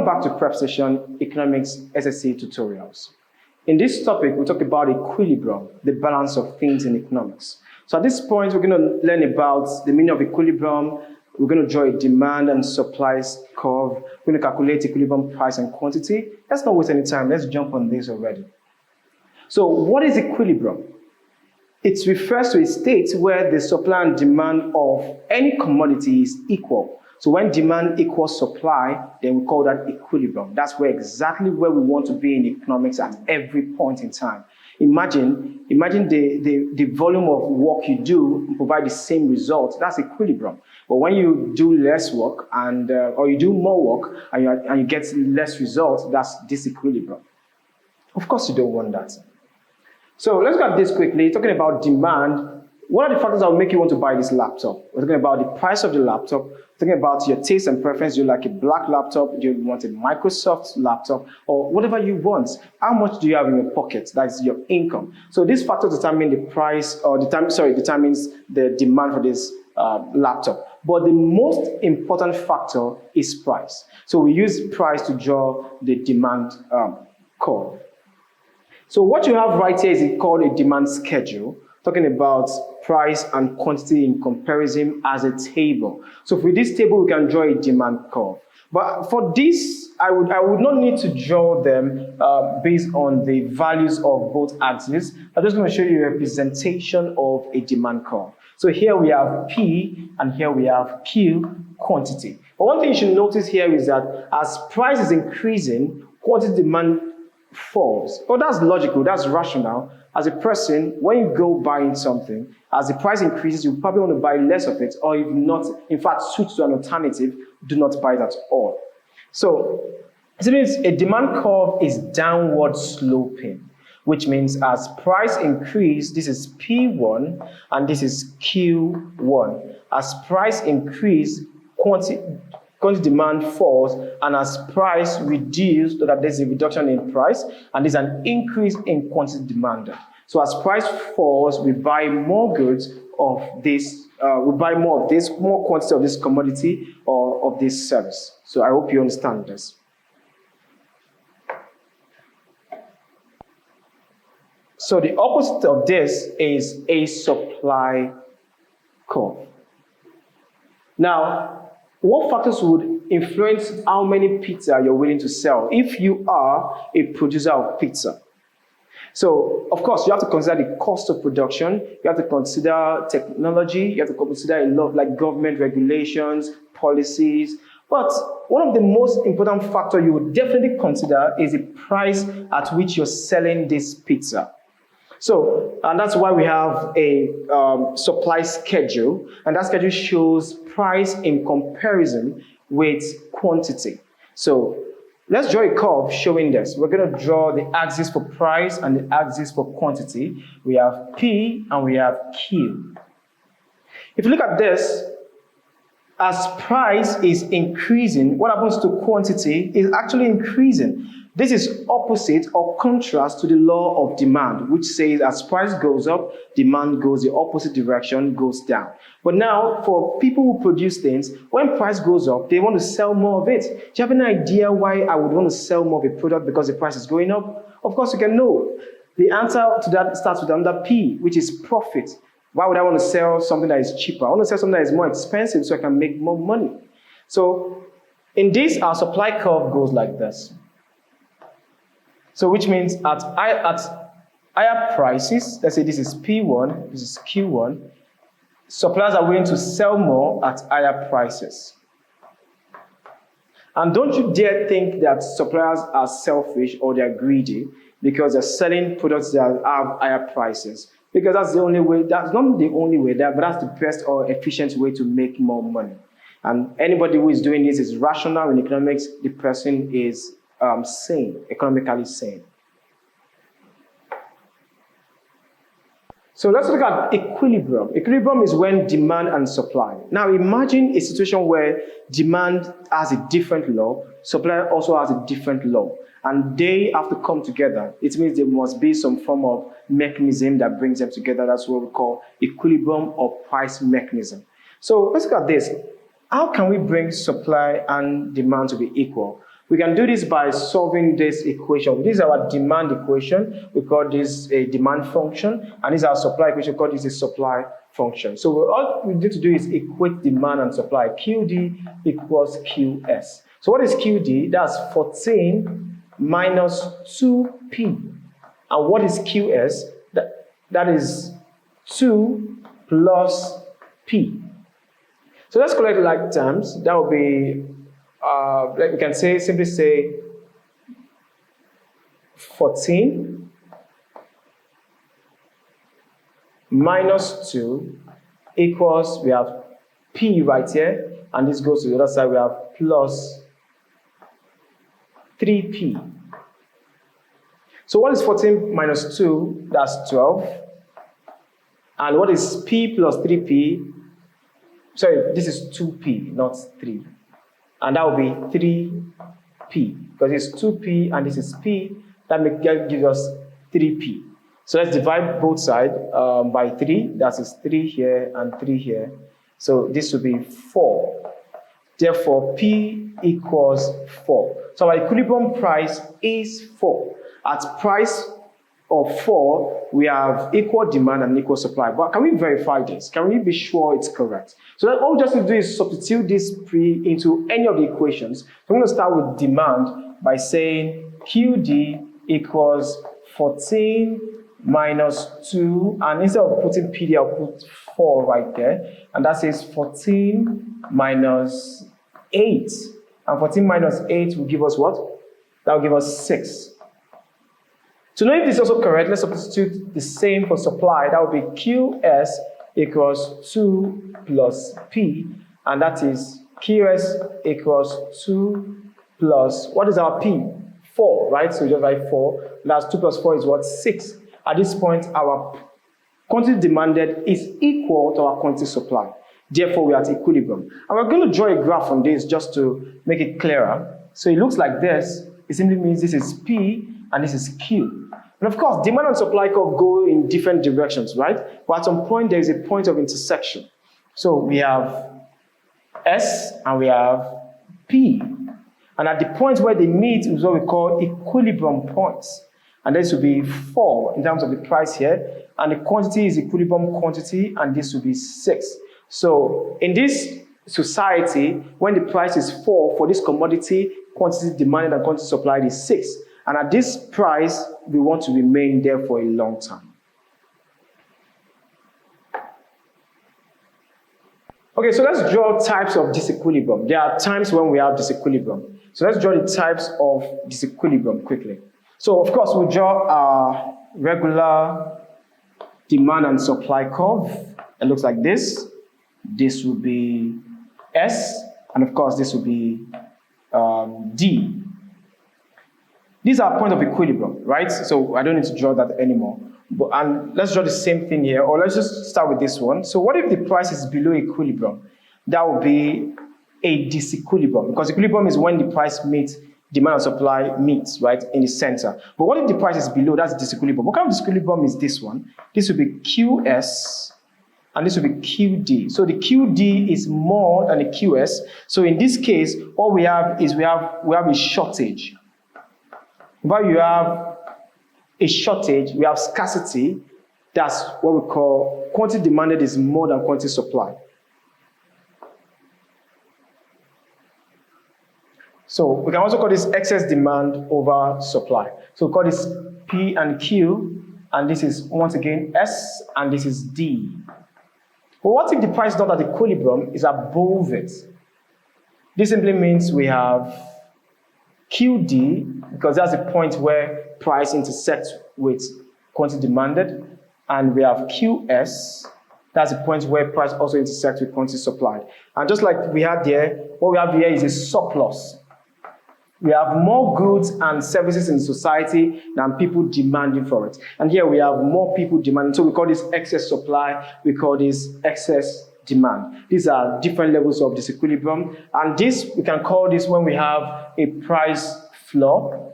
Welcome back to PrepStation Economics SSCE tutorials. In this topic, we talk about equilibrium, the balance of things in economics. So at this point, we're going to learn about the meaning of equilibrium. We're going to draw a demand and supply curve. We're going to calculate equilibrium price and quantity. Let's not waste any time. Let's jump on this already. So what is equilibrium? It refers to a state where the supply and demand of any commodity is equal. So when demand equals supply, then we call that equilibrium. That's exactly where we want to be in economics at every point in time. Imagine the volume of work you do and provide the same result. That's equilibrium. But when you do less work or you do more work and you get less results, that's disequilibrium. Of course, you don't want that. So let's look at this quickly. Talking about demand. What are the factors that will make you want to buy this laptop? We're talking about the price of the laptop. We're talking about your taste and preference. Do you like a black laptop? Do you want a Microsoft laptop? Or whatever you want. How much do you have in your pocket? That's your income. So these factors determine the price, or determines the demand for this laptop. But the most important factor is price. So we use price to draw the demand curve. So what you have right here is called a demand schedule, talking about price and quantity in comparison as a table. So for this table, we can draw a demand curve. But for this, I would not need to draw them based on the values of both axes. I'm just going to show you a representation of a demand curve. So here we have P and here we have Q, quantity. But one thing you should notice here is that as price is increasing, quantity demand falls. Oh, that's logical, that's rational. As a person, when you go buying something, as the price increases, you probably want to buy less of it, or if not, in fact, switch to an alternative, do not buy it at all. So, it means a demand curve is downward sloping, which means as price increase, this is P1 and this is Q1. As price increase, quantity demand falls, and as price reduces, so that there's a reduction in price, and there's an increase in quantity demand. So as price falls, we buy more goods of this, more quantity of this commodity or of this service. So I hope you understand this. So the opposite of this is a supply curve. Now, what factors would influence how many pizza you're willing to sell if you are a producer of pizza? So, of course, you have to consider the cost of production, you have to consider technology, you have to consider a lot like government regulations, policies. But one of the most important factors you would definitely consider is the price at which you're selling this pizza. So, and that's why we have a supply schedule, and that schedule shows price in comparison with quantity. So, let's draw a curve showing this. We're going to draw the axis for price and the axis for quantity. We have P and we have Q. If you look at this, as price is increasing, what happens to quantity is actually increasing. This is opposite or contrast to the law of demand, which says as price goes up, demand goes the opposite direction, goes down. But now, for people who produce things, when price goes up, they want to sell more of it. Do you have any idea why I would want to sell more of a product because the price is going up? Of course, you can know. The answer to that starts with another P, which is profit. Why would I want to sell something that is cheaper? I want to sell something that is more expensive so I can make more money. So, in this, our supply curve goes like this. So which means at higher prices, let's say this is P1, this is Q1, suppliers are willing to sell more at higher prices. And don't you dare think that suppliers are selfish or they're greedy because they're selling products that have higher prices. Because that's the only way, that's not the only way, but that's the best or efficient way to make more money. And anybody who is doing this is rational in economics, the person is sane, economically sane. So let's look at equilibrium. Equilibrium is when demand and supply. Now imagine a situation where demand has a different law, supply also has a different law, and they have to come together. It means there must be some form of mechanism that brings them together. That's what we call equilibrium or price mechanism. So let's look at this. How can we bring supply and demand to be equal? We can do this by solving this equation. This is our demand equation. We call this a demand function, and this is our supply equation. We call this a supply function. So all we need to do is equate demand and supply. QD equals QS. So what is QD? That's 14 minus 2P. And what is QS? That is 2 plus P. So let's collect like terms. That will be, like we can say, simply say 14 minus 2 equals, we have P right here, and this goes to the other side, we have plus 3P. So what is 14 minus 2? That's 12. And what is P plus 3P? Sorry, this is 2P, not 3. And that will be 3P, because it's 2P and this is P. That gives us 3P. So let's divide both sides by 3. That is 3 here and 3 here. So this will be 4. Therefore, P equals 4. So our equilibrium price is 4. At price of 4, we have equal demand and equal supply. But can we verify this? Can we be sure it's correct? So then all we just need to do is substitute this P into any of the equations. So I'm going to start with demand by saying QD equals 14 minus 2, and instead of putting PD, I'll put 4 right there, and that says 14 minus 8, and 14 minus 8 will give us what? That will give us 6. To know if this is also correct, let's substitute the same for supply. That would be QS equals 2 plus P, and that is QS equals 2 plus, what is our P? 4, right? So we just write 4. That's 2 plus 4 is what? 6. At this point, our quantity demanded is equal to our quantity supply. Therefore, we are at equilibrium. And we're going to draw a graph on this just to make it clearer. So it looks like this. It simply means this is P and this is Q. And of course, demand and supply curve go in different directions, right? But at some point, there is a point of intersection. So we have S and we have P. And at the point where they meet is what we call equilibrium points. And this will be 4 in terms of the price here. And the quantity is equilibrium quantity, and this will be 6. So in this society, when the price is 4 for this commodity, quantity demanded and quantity supplied is 6. And at this price, we want to remain there for a long time. Okay, so let's draw types of disequilibrium. There are times when we have disequilibrium. So let's draw the types of disequilibrium quickly. So of course, we draw our regular demand and supply curve. It looks like this. This will be S, and of course, this will be D. These are points of equilibrium, right? So I don't need to draw that anymore. And let's draw the same thing here, or let's just start with this one. So what if the price is below equilibrium? That would be a disequilibrium, because equilibrium is when the price meets demand and supply meets, right, in the center. But what if the price is below? That's disequilibrium. What kind of disequilibrium is this one? This will be QS, and this will be QD. So the QD is more than the QS. So in this case, what we have is we have a shortage. While you have a shortage, we have scarcity. That's what we call quantity demanded is more than quantity supplied. So we can also call this excess demand over supply. So we call this P and Q, and this is once again S, and this is D. But what if the price is not at equilibrium, is above it? This simply means we have QD, because that's the point where price intersects with quantity demanded, and we have QS, that's the point where price also intersects with quantity supplied. And just like we had there, what we have here is a surplus. We have more goods and services in society than people demanding for it. And here we have more people demanding. So we call this excess supply, we call this excess demand. These are different levels of disequilibrium. And this, we can call this when we have a price floor.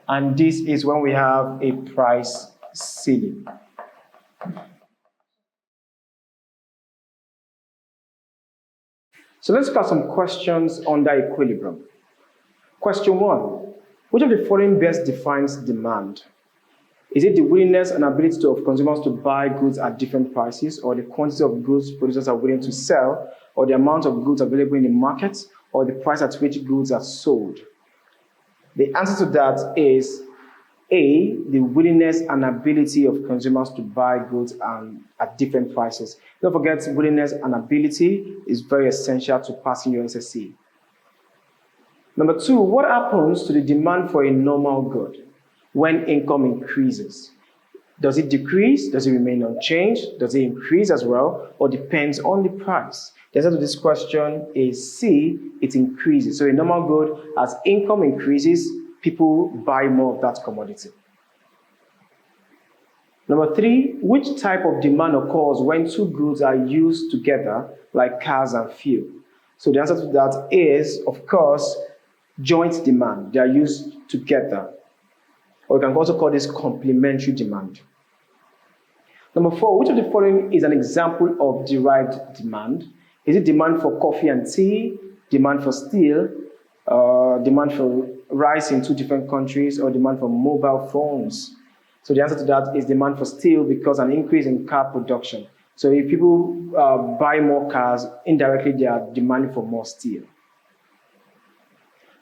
And this is when we have a price ceiling. So let's look at some questions under equilibrium. Question 1. Which of the following best defines demand? Is it the willingness and ability of consumers to buy goods at different prices, or the quantity of goods producers are willing to sell, or the amount of goods available in the market, or the price at which goods are sold? The answer to that is A, the willingness and ability of consumers to buy goods at different prices. Don't forget, willingness and ability is very essential to passing your SSCE. Number 2, what happens to the demand for a normal good when income increases? Does it decrease? Does it remain unchanged? Does it increase as well? Or depends on the price? The answer to this question is C, it increases. So a normal good, as income increases, people buy more of that commodity. Number 3, which type of demand occurs when two goods are used together, like cars and fuel? So the answer to that is, of course, joint demand. They are used together. Or we can also call this complementary demand. Number 4, which of the following is an example of derived demand? Is it demand for coffee and tea, demand for steel, demand for rice in 2 different countries, or demand for mobile phones? So the answer to that is demand for steel, because an increase in car production. So if people buy more cars, indirectly they are demanding for more steel.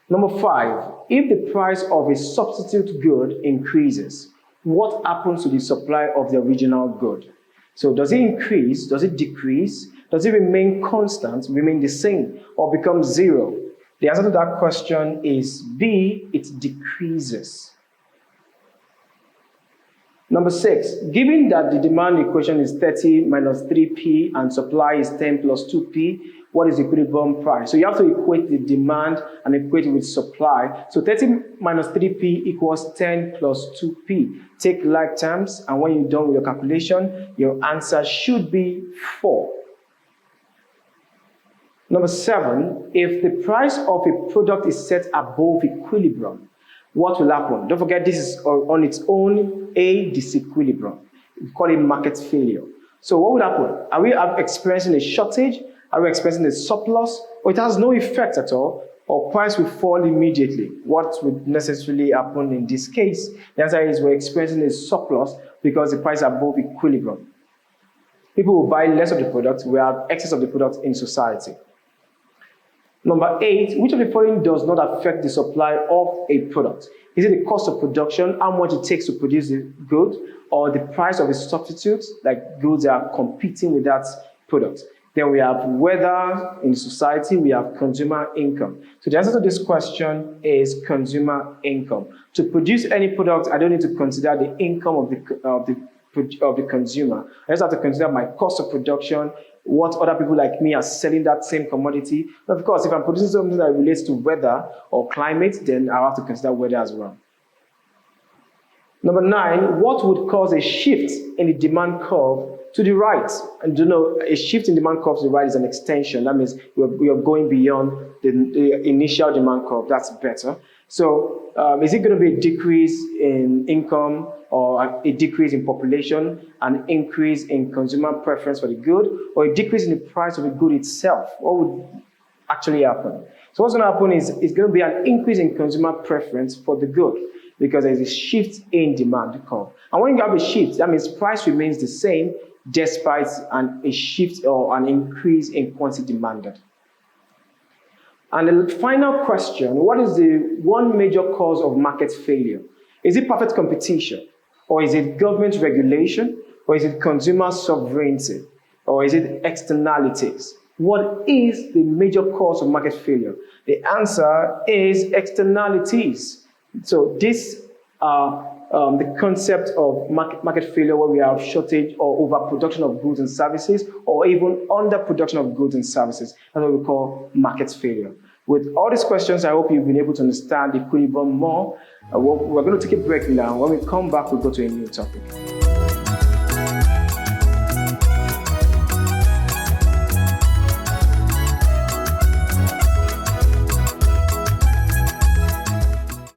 Number 5, if the price of a substitute good increases, what happens to the supply of the original good? So does it increase? Does it decrease? Does it remain constant, remain the same, or become zero? The answer to that question is B, it decreases. Number 6, given that the demand equation is 30 minus 3p and supply is 10 plus 2p, what is the equilibrium price? So you have to equate the demand and equate it with supply. So 30 minus 3p equals 10 plus 2p. Take like terms, and when you're done with your calculation, your answer should be 4. Number 7, if the price of a product is set above equilibrium, what will happen? Don't forget, this is on its own a disequilibrium. We call it market failure. So what will happen? Are we experiencing a shortage? Are we experiencing a surplus? Or it has no effect at all? Or price will fall immediately? What would necessarily happen in this case? The answer is we're experiencing a surplus because the price is above equilibrium. People will buy less of the product. We have excess of the product in society. Number 8, which of the following does not affect the supply of a product? Is it the cost of production, how much it takes to produce the good, or the price of a substitute, like goods that are competing with that product? Then we have weather in society, we have consumer income. So the answer to this question is consumer income. To produce any product, I don't need to consider the income of the consumer. I just have to consider my cost of production, what other people like me are selling that same commodity. And of course, if I'm producing something that relates to weather or climate, then I'll have to consider weather as well. Number 9, what would cause a shift in the demand curve to the right? And you know, a shift in demand curve to the right is an extension. That means we are going beyond the initial demand curve. That's better. So is it going to be a decrease in income, or a decrease in population, an increase in consumer preference for the good, or a decrease in the price of the good itself? What would actually happen? So what's going to happen is it's going to be an increase in consumer preference for the good, because there's a shift in demand curve. And when you have a shift, that means price remains the same despite a shift or an increase in quantity demanded. And the final question, what is the one major cause of market failure? Is it perfect competition? Or is it government regulation? Or is it consumer sovereignty? Or is it externalities? What is the major cause of market failure? The answer is externalities. So this the concept of market failure, where we have shortage or overproduction of goods and services, or even underproduction of goods and services. That's what we call market failure. With all these questions, I hope you've been able to understand equilibrium more. We're going to take a break now. When we come back, we'll go to a new topic.